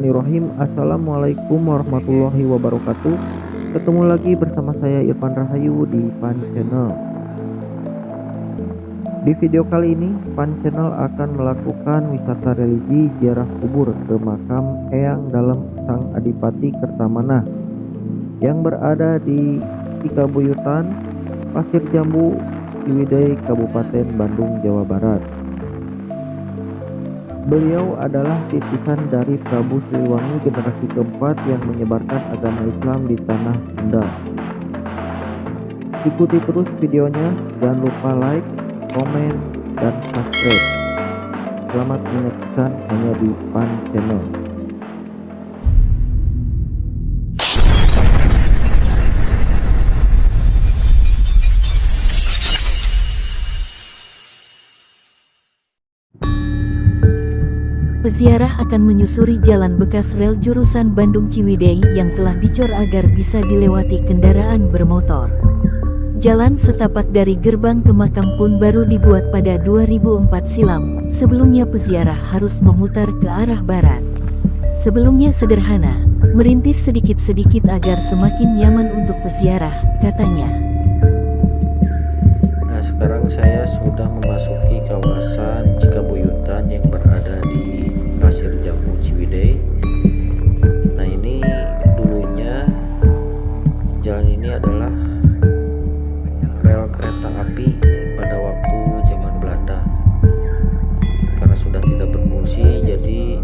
Bismillahirrahmanirrahim. Assalamualaikum warahmatullahi wabarakatuh. Ketemu lagi bersama saya Irfan Rahayu di Pan Channel. Di video kali ini Pan Channel akan melakukan wisata religi ziarah kubur ke makam Eyang Dalem Sang Adipati Kertamanah yang berada di Cikabuyutan, Pasir Jambu, Ciwidey, Kabupaten Bandung, Jawa Barat. Beliau adalah titisan dari Prabu Siliwangi generasi keempat yang menyebarkan agama Islam di tanah Sunda. Ikuti terus videonya, jangan lupa like, komen, dan subscribe. Selamat menyaksikan hanya di Pan Channel. Peziarah akan menyusuri jalan bekas rel jurusan Bandung Ciwidey yang telah dicor agar bisa dilewati kendaraan bermotor. Jalan setapak dari gerbang ke makam pun baru dibuat pada 2004 silam. Sebelumnya peziarah harus memutar ke arah barat. Sebelumnya sederhana, merintis sedikit-sedikit agar semakin nyaman untuk peziarah, katanya. Nah, sekarang saya sudah memasuki kawasan Cikabuyutan yang berada di Pasir Jambu, Ciwidey. Nah, ini dulunya jalan ini adalah rel kereta api pada waktu zaman Belanda. Karena sudah tidak berfungsi, jadi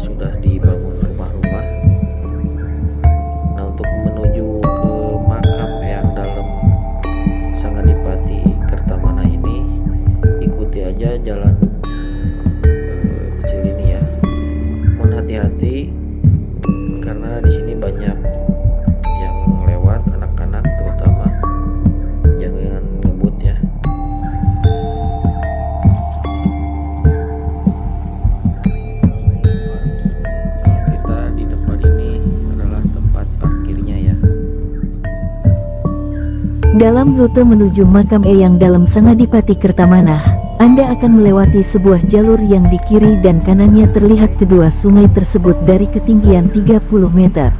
sudah dibangun rumah-rumah. Nah, untuk menuju ke makam Eyang Dalem Sang Adipati Kertamanah ini, ikuti aja jalan hati-hati karena di sini banyak yang lewat, anak-anak terutama, jangan ngebut ya. Nah, kita di depan ini adalah tempat parkirnya ya. Dalam rute menuju makam Eyang Dalem Sang Adipati Kertamanah, Anda akan melewati sebuah jalur yang di kiri dan kanannya terlihat kedua sungai tersebut dari ketinggian 30 meter.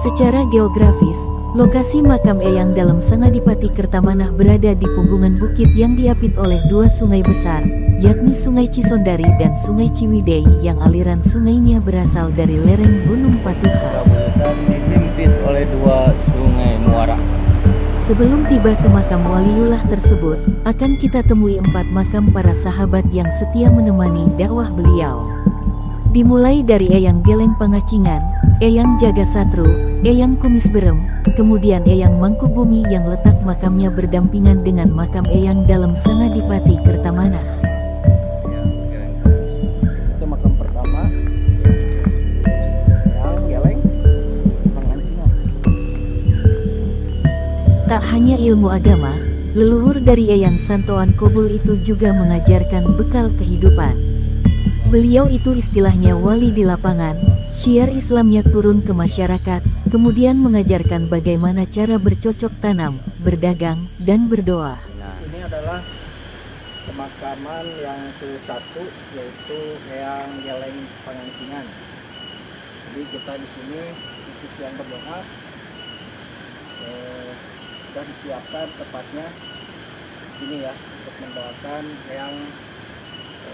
Secara geografis, lokasi makam Eyang Dalem Sang Adipati Kertamanah berada di punggungan bukit yang diapit oleh dua sungai besar, yakni Sungai Cisondari dan Sungai Ciwidey yang aliran sungainya berasal dari lereng Gunung Patuha. Dipimpin oleh dua sungai muara. Sebelum tiba ke makam waliullah tersebut, akan kita temui 4 makam para sahabat yang setia menemani dakwah beliau. Dimulai dari Eyang Geleng Pangacingan, Eyang Jagasatru, Eyang Kumis Berem, kemudian Eyang Mangkubumi yang letak makamnya berdampingan dengan makam Eyang Dalem Sang Adipati Kertamanah. Itu makam pertama, Eyang Geleng Pangacingan. Tak hanya ilmu agama, leluhur dari Eyang Santoan Kobul itu juga mengajarkan bekal kehidupan. Beliau itu istilahnya wali di lapangan, syiar Islamnya turun ke masyarakat, kemudian mengajarkan bagaimana cara bercocok tanam, berdagang, dan berdoa. Nah, ini adalah pemakaman yang ke-1, yaitu Eyang Geleng Pangacingan. Jadi kita di sini di sisi yang berdoa. Sudah disiapkan tepatnya ini ya, untuk mendoakan Eyang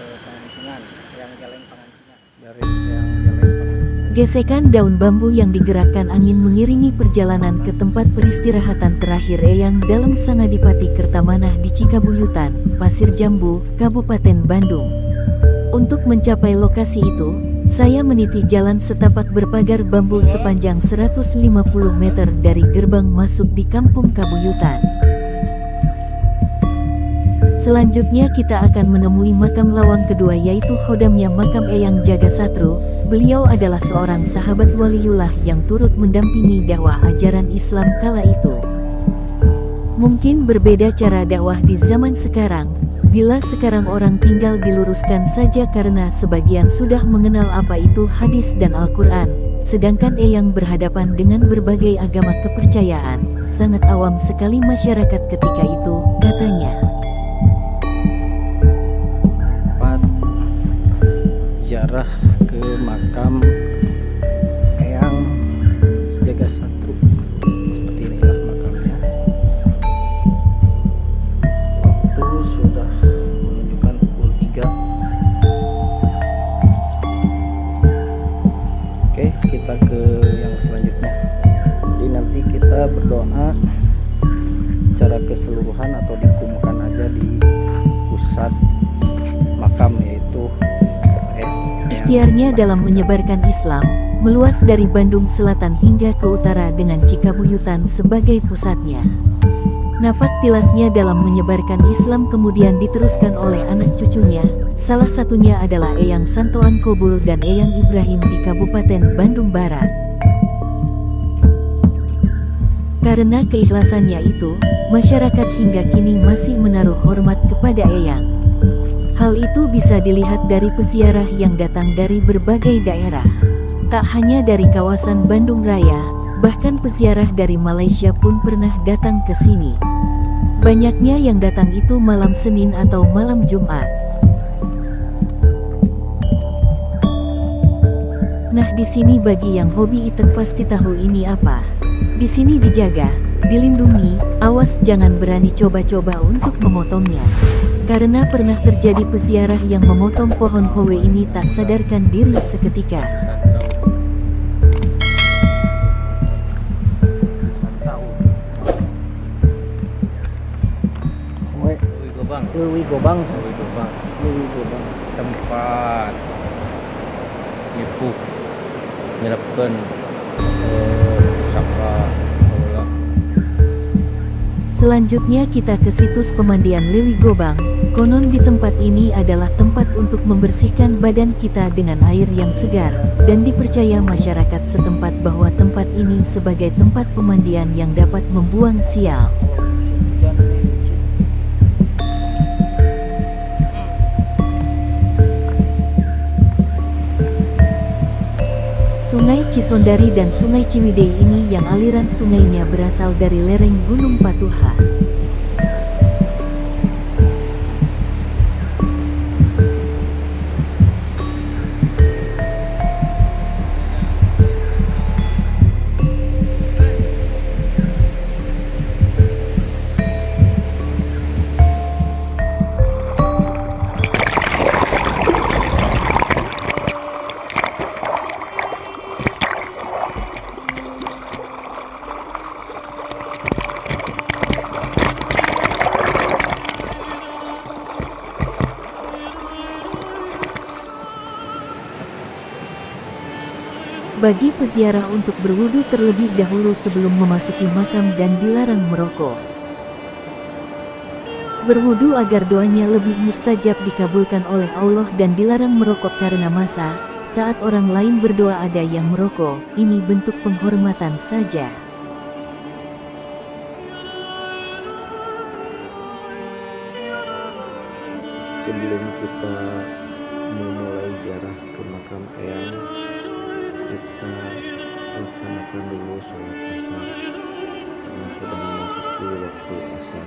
Pangacingan, Eyang Geleng Pangacingan. Dari Eyang Geleng Pangacingan. Gesekan daun bambu yang digerakkan angin mengiringi perjalanan ke tempat peristirahatan terakhir Eyang Dalem Sang Adipati Kertamanah di Cikabuyutan, Pasir Jambu, Kabupaten Bandung. Untuk mencapai lokasi itu, saya meniti jalan setapak berpagar bambu sepanjang 150 meter dari gerbang masuk di Kampung Kabuyutan. Selanjutnya kita akan menemui makam lawang kedua, yaitu khodamnya makam Eyang Jagasatru. Beliau adalah seorang sahabat waliullah yang turut mendampingi dakwah ajaran Islam kala itu. Mungkin berbeda cara dakwah di zaman sekarang. Bila sekarang orang tinggal diluruskan saja karena sebagian sudah mengenal apa itu hadis dan Al-Quran, sedangkan Eyang berhadapan dengan berbagai agama kepercayaan, sangat awam sekali masyarakat ketika itu, katanya. Tempat ziarah ziarah ke makam Eyang Jagasatru. Seperti inilah makamnya. Waktu sudah menunjukkan pukul 3. Oke, kita ke yang selanjutnya. Jadi nanti kita berdoa secara keseluruhan atau dikumpulkan aja di pusat makam, yaitu Ikhtiarnya dalam menyebarkan Islam meluas dari Bandung Selatan hingga ke utara dengan Cikabuyutan sebagai pusatnya. Napak tilasnya dalam menyebarkan Islam kemudian diteruskan oleh anak cucunya, salah satunya adalah Eyang Santoan Kobul dan Eyang Ibrahim di Kabupaten Bandung Barat. Karena keikhlasannya itu, masyarakat hingga kini masih menaruh hormat kepada Eyang. Hal itu bisa dilihat dari peziarah yang datang dari berbagai daerah. Tak hanya dari kawasan Bandung Raya, bahkan peziarah dari Malaysia pun pernah datang ke sini. Banyaknya yang datang itu malam Senin atau malam Jumat. Nah, di sini bagi yang hobi itek pasti tahu ini apa. Di sini dijaga, dilindungi, awas jangan berani coba-coba untuk memotongnya. Karena pernah terjadi peziarah yang memotong pohon howe ini tak sadarkan diri seketika. Lewi Gobang. Tempat nyepuk nyerapkan pusaka. Selanjutnya kita ke situs pemandian Lewi Gobang. Konon di tempat ini adalah tempat untuk membersihkan badan kita dengan air yang segar, dan dipercaya masyarakat setempat bahwa tempat ini sebagai tempat pemandian yang dapat membuang sial. Sungai Cisondari dan Sungai Ciwidey ini yang aliran sungainya berasal dari lereng Gunung Patuha. Bagi peziarah untuk berwudu terlebih dahulu sebelum memasuki makam dan dilarang merokok. Berwudu agar doanya lebih mustajab dikabulkan oleh Allah dan dilarang merokok karena masa, saat orang lain berdoa ada yang merokok, ini bentuk penghormatan saja. Sebelum kita memulai ziarah ke makam Eyang, kita laksanakan dulu sholat asar karena sudah memasuki waktu asar.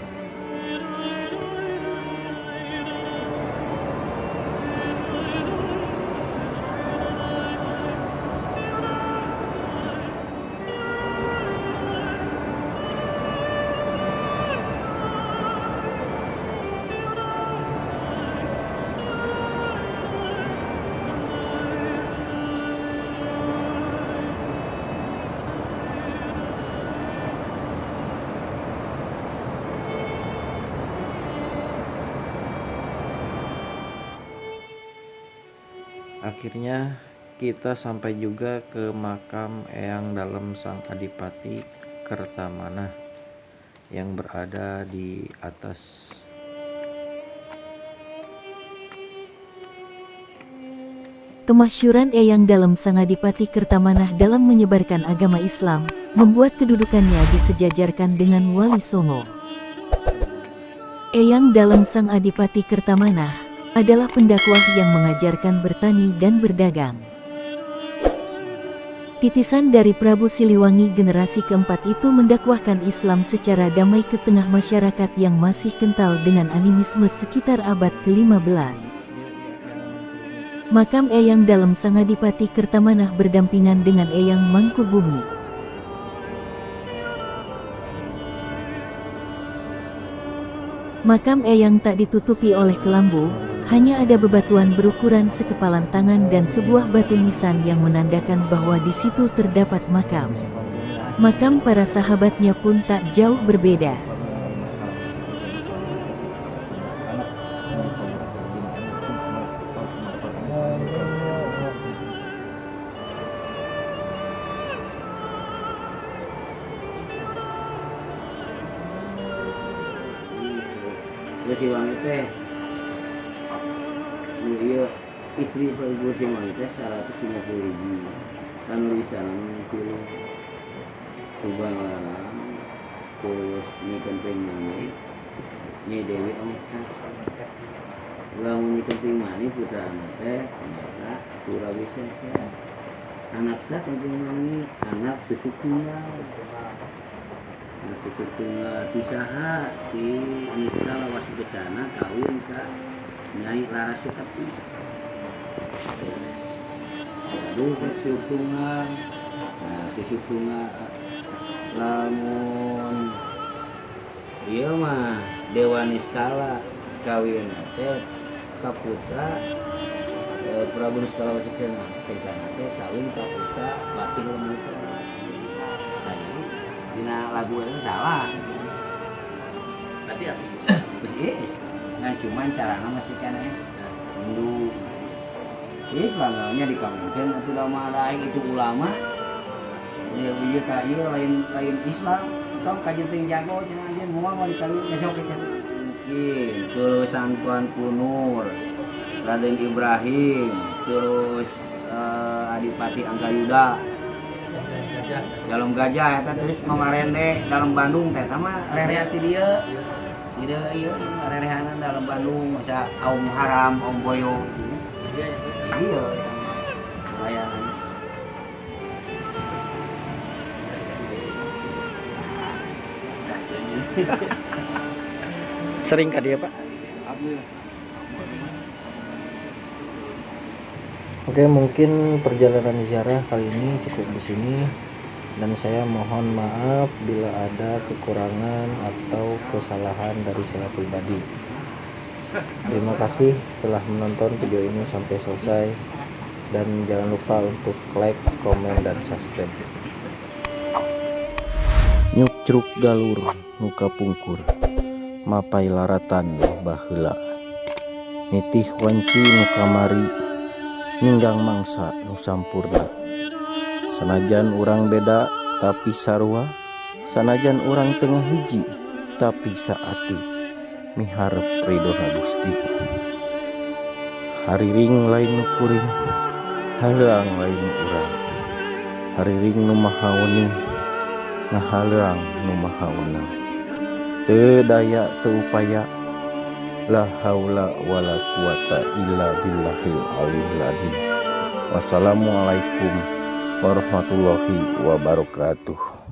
Akhirnya kita sampai juga ke makam Eyang Dalem Sang Adipati Kertamanah yang berada di atas. Kemasyhuran Eyang Dalem Sang Adipati Kertamanah dalam menyebarkan agama Islam membuat kedudukannya disejajarkan dengan Wali Songo. Eyang Dalem Sang Adipati Kertamanah adalah pendakwah yang mengajarkan bertani dan berdagang. Titisan dari Prabu Siliwangi generasi keempat itu mendakwahkan Islam secara damai ke tengah masyarakat yang masih kental dengan animisme sekitar abad ke-15. Makam Eyang Dalem Sang Adipati Kertamanah berdampingan dengan Eyang Mangkubumi. Makam Eyang tak ditutupi oleh kelambu, hanya ada bebatuan berukuran sekepalan tangan dan sebuah batu nisan yang menandakan bahwa di situ terdapat makam. Makam para sahabatnya pun tak jauh berbeda. Terus si wangi teh iya istri ibu si wangi teh 150.000 kan di sana mungkin subang larang terus ini penting mani ini Dewi Ongkas lamun ini penting mani putra anak teh ternyata Surawi Sesa anak sa penting mani anak susu tunggal. Nah, susu tunggal tisaha di Niska lawas becana kawin ka Nyai Laras Sukati. Aduh susu tunggal. Nah, susu tunggal lamun iya mah Dewa Niskala kawin teh ka putra Prabu Niskala Wacana teh kawin ka putra Batir Niskala. Dina lagu itu salah. Berarti aku susah. Nah cuman caranya masih kan Hindu. Islamnya dikawinkan itu lama lain itu ulama. Ya iya kayu lain Islam. Kau kajian ting jago jangan aja mau dikawin besok kita. Mungkin terus Tuan Punur, Raden Ibrahim, terus Adipati Angkayuda. Dalam gajah eta terus Mamarende dalam Bandung teh mah rerehan ti dieu. Ieu rerehanan dalam Bandung masa Aum Haram, Aum Boyo. Iya. Layanan. Sering ka dia, Pak? Oke, mungkin perjalanan ziarah kali ini cukup di sini dan saya mohon maaf bila ada kekurangan atau kesalahan dari saya pribadi. Terima kasih telah menonton video ini sampai selesai dan jangan lupa untuk like, komen, dan subscribe. Nyuk ceruk galur muka pungkur mapai laratan baheula nitih wanci muka mari ninggang mangsa nu sampurna sanajan urang beda tapi sarua sanajan urang tengah hiji tapi saati miharep ridona Gusti hariring lain nu kuring haleang lain urang hariring nu maha wening ngahaleang nu maha wenang teu daya teu upaya la haula wala quwata illa billahil aliyil azim. Wassalamualaikum warahmatullahi wabarakatuh.